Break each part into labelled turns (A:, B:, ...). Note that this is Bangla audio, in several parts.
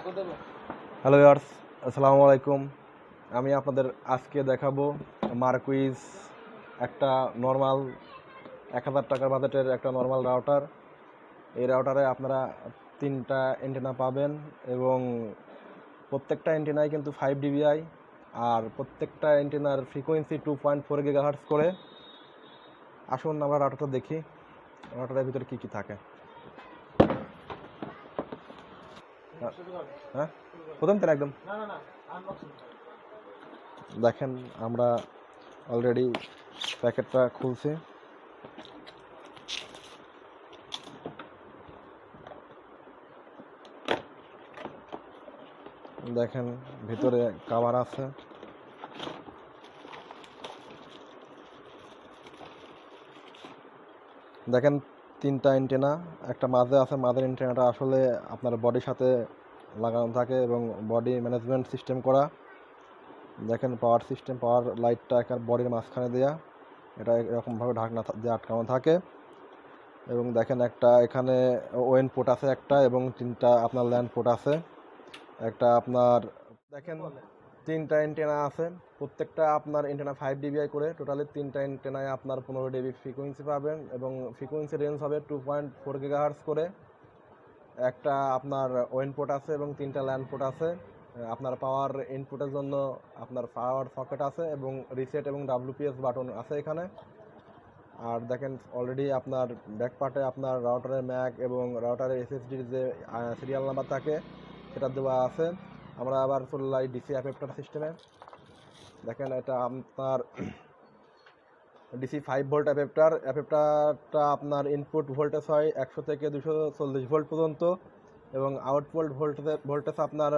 A: হ্যালো ভিউয়ার্স, আসসালামু আলাইকুম। আমি আপনাদের আজকে দেখাবো মার্কুইজ একটা নর্মাল 1000 টাকার বাজেটের একটা নর্মাল রাউটার। এই রাউটারে আপনারা 3টা অ্যান্টেনা পাবেন এবং প্রত্যেকটা অ্যান্টেনায় কিন্তু 5 dBi আর প্রত্যেকটা অ্যান্টেনার ফ্রিকোয়েন্সি 2.4 GHz করে। আসুন আমরা রাউটারটা দেখি, রাউটারের ভিতরে কী কী থাকে। হ্যাঁ, প্রথম তো একদম দেখেন, আমরা অলরেডি প্যাকেটটা খুলছি। দেখেন ভিতরে কভার আছে। দেখেন 3টা অ্যান্টেনা, একটা মাঝে আছে। মাঝের অ্যান্টেনাটা আসলে আপনার বডির সাথে লাগানো থাকে এবং বডি ম্যানেজমেন্ট সিস্টেম করা। দেখেন পাওয়ার সিস্টেম, পাওয়ার লাইটটা একটা বডির মাঝখানে দেয়া, এটা এরকমভাবে ঢাকনা দিয়ে আটকানো থাকে। এবং দেখেন একটা এখানে ওএন পোর্ট আছে একটা, এবং 3টা আপনার ল্যান্ড পোর্ট আছে একটা। আপনার দেখেন 3টা অ্যান্টেনা আছে, প্রত্যেকটা আপনার অ্যান্টেনা 5 dBi করে। টোটালি 3টা অ্যান্টেনায় আপনার 15 dB ফ্রিকোয়েন্সি পাবেন এবং ফ্রিকোয়েন্সি রেঞ্জ হবে 2.4 GHz করে। একটা আপনার ওয়েন পোর্ট আছে এবং 3টা ল্যান্ড পোর্ট আছে। আপনার পাওয়ার ইনপুটের জন্য আপনার পাওয়ার সকেট আছে এবং রিসেট এবং WPS বাটন আছে এখানে। আর দেখেন অলরেডি আপনার ব্যাক পার্টে আপনার রাউটারের ম্যাক এবং রাউটারের SSDর যে সিরিয়াল নাম্বার থাকে সেটা দেওয়া আছে। আমরা আবার চললাই ডিসি অ্যাডাপ্টার সিস্টেমে। দেখেন এটা আপনার ডিসি 5 ভোল্ট অ্যাডাপ্টারটা আপনার ইনপুট ভোল্টেজ হয় 100 থেকে 240 ভোল্ট পর্যন্ত এবং আউটপুট ভোল্টেজ আপনার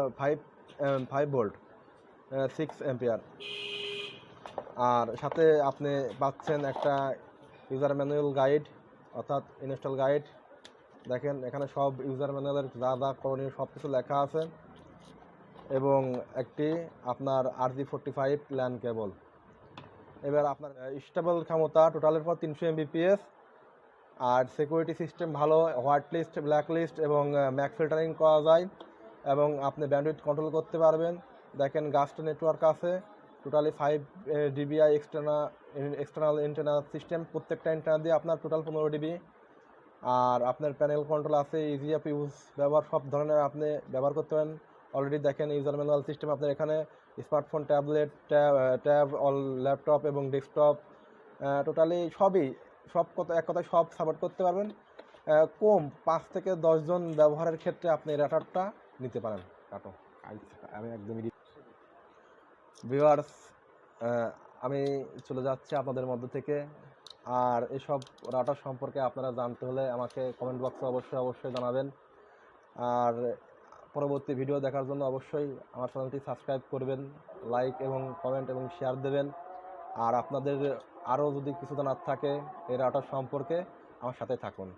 A: 5 ভোল্ট 6 অ্যাম্পিয়ার। আর সাথে আপনি পাচ্ছেন একটা ইউজার ম্যানুয়াল গাইড, অর্থাৎ ইনস্টল গাইড। দেখেন এখানে সব ইউজার ম্যানুয়ালের যা যা করণীয় সব কিছু লেখা আছে এবং একটি আপনার RG45 ল্যান কেবল। এবার আপনার স্টেবল ক্ষমতা টোটালের পর 300 Mbps। আর সিকিউরিটি সিস্টেম ভালো, হোয়াইট লিস্ট, ব্ল্যাক লিস্ট এবং ম্যাক ফিল্টারিং করা যায় এবং আপনি ব্যান্ডউইথ কন্ট্রোল করতে পারবেন। দেখেন গাস্ট নেটওয়ার্ক আছে, totally 5 dBi external antenna system. প্রত্যেকটা অ্যান্টেনা দিয়ে আপনার টোটাল 15 dB। আর আপনার প্যানেল কন্ট্রোল আছে, ইজি অফ ইউজ, ব্যবহার সব ধরনের আপনি ব্যবহার করতে পারেন। অলরেডি দেখেন ইউজার ম্যানুয়াল সিস্টেম আপনার এখানে smartphone, tablet, tab, all laptop এবং ডেস্কটপ, টোটালি সব এক কথায় সব সাপোর্ট করতে পারবেন। কম 5 থেকে 10 জন ব্যবহারের ক্ষেত্রে আপনি রাউটারটা নিতে পারেন। আমি একদমই ভিউয়ার্স, আমি চলে যাচ্ছি আপনাদের মধ্য থেকে। আর এসব রাউটার সম্পর্কে আপনারা জানতে হলে আমাকে কমেন্ট বক্সে অবশ্যই জানাবেন। আর পরবর্তী ভিডিও দেখার জন্য অবশ্যই আমার চ্যানেলটি সাবস্ক্রাইব করবেন, লাইক এবং কমেন্ট এবং শেয়ার দেবেন। আর আপনাদের আরও যদি কিছু জানার থাকে এই রাউটার সম্পর্কে, আমার সাথে থাকুন।